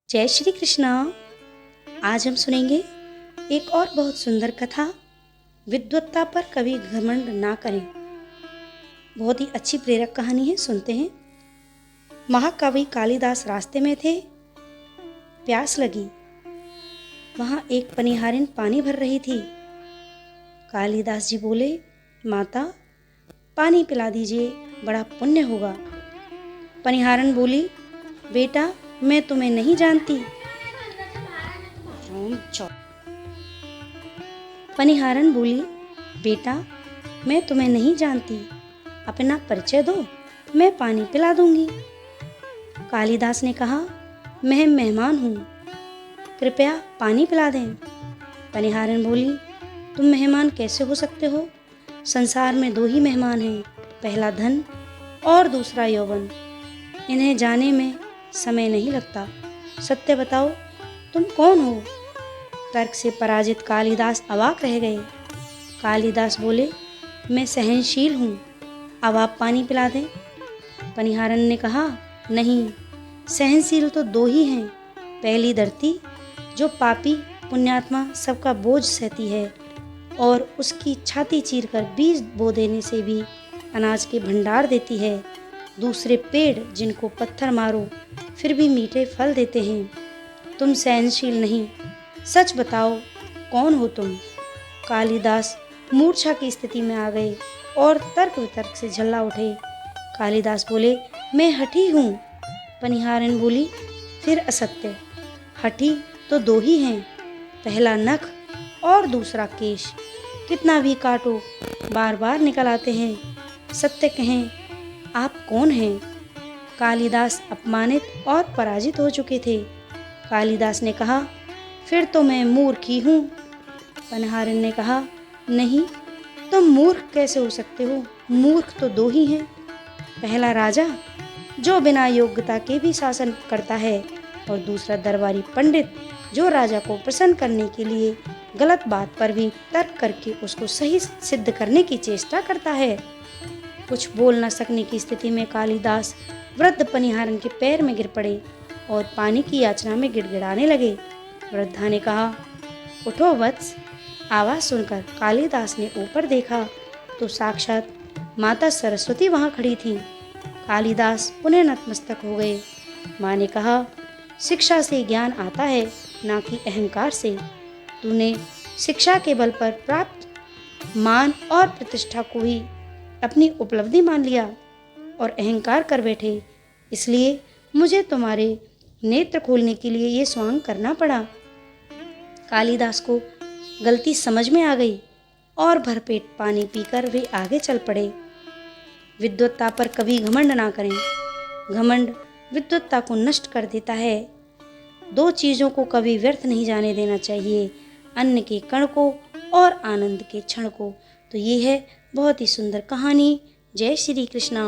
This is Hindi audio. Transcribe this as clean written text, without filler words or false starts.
जय श्री कृष्णा। आज हम सुनेंगे एक और बहुत सुंदर कथा, विद्वत्ता पर कभी घमंड ना करें। बहुत ही अच्छी प्रेरक कहानी है, सुनते हैं। महाकवि कालिदास रास्ते में थे, प्यास लगी। वहां एक पनिहारिन पानी भर रही थी। कालिदास जी बोले, माता पानी पिला दीजिए, बड़ा पुण्य होगा। पनिहारन बोली, बेटा मैं तुम्हें नहीं जानती। पनिहारन बोली, बेटा मैं तुम्हें नहीं जानती, अपना परिचय दो, मैं पानी पिला दूंगी। कालिदास ने कहा, मैं मेहमान हूँ, कृपया पानी पिला दें। पनिहारन बोली, तुम मेहमान कैसे हो सकते हो? संसार में दो ही मेहमान हैं, पहला धन और दूसरा यौवन। इन्हें जाने में समय नहीं लगता। सत्य बताओ, तुम कौन हो? तर्क से पराजित कालिदास अवाक रह गए। कालिदास बोले, मैं सहनशील हूँ, अब आप पानी पिला दें। पनिहारन ने कहा, नहीं, सहनशील तो दो ही हैं। पहली धरती जो पापी पुण्यात्मा सबका बोझ सहती है और उसकी छाती चीरकर बीज बो देने से भी अनाज के भंडार देती है। दूसरे पेड़ जिनको पत्थर मारो फिर भी मीठे फल देते हैं। तुम सहनशील नहीं, सच बताओ कौन हो तुम? कालिदास मूर्छा की स्थिति में आ गए और तर्क वितर्क से झल्ला उठे। कालिदास बोले, मैं हठी हूँ। पनिहारन बोली, फिर असत्य। हठी तो दो ही हैं, पहला नख और दूसरा केश। कितना भी काटो बार बार निकल आते हैं। सत्य कहें, आप कौन हैं? कालिदास अपमानित और पराजित हो चुके थे। कालिदास ने कहा, फिर तो मैं मूर्ख ही हूँ। पनिहारन ने कहा, नहीं, तुम मूर्ख कैसे हो सकते हो? मूर्ख तो दो ही हैं, पहला राजा जो बिना योग्यता के भी शासन करता है और दूसरा दरबारी पंडित जो राजा को प्रसन्न करने के लिए गलत बात पर भी तर्क करके उसको सही सिद्ध करने की चेष्टा करता है। कुछ बोल न सकने की स्थिति में कालिदास वृद्ध पनिहारन के पैर में गिर पड़े और पानी की याचना में गिड़गिड़ाने लगे। वृद्धा ने कहा, उठो वत्स। आवाज़ सुनकर कालिदास ने ऊपर देखा तो साक्षात माता सरस्वती वहां खड़ी थी। कालिदास पुनः नतमस्तक हो गए। माँ ने कहा, शिक्षा से ज्ञान आता है, ना कि अहंकार से। तूने शिक्षा के बल पर प्राप्त मान और प्रतिष्ठा को ही अपनी उपलब्धि मान लिया और अहंकार कर बैठे, इसलिए मुझे तुम्हारे नेत्र खोलने के लिए ये स्वांग करना पड़ा। कालिदास को गलती समझ में आ गई और भरपेट पानी पीकर वे आगे चल पड़े। विद्वत्ता पर कभी घमंड ना करें। घमंड विद्वत्ता को नष्ट कर देता है। दो चीज़ों को कभी व्यर्थ नहीं जाने देना चाहिए, अन्न के कण को और आनंद के क्षण को। तो ये है बहुत ही सुंदर कहानी। जय श्री कृष्णा।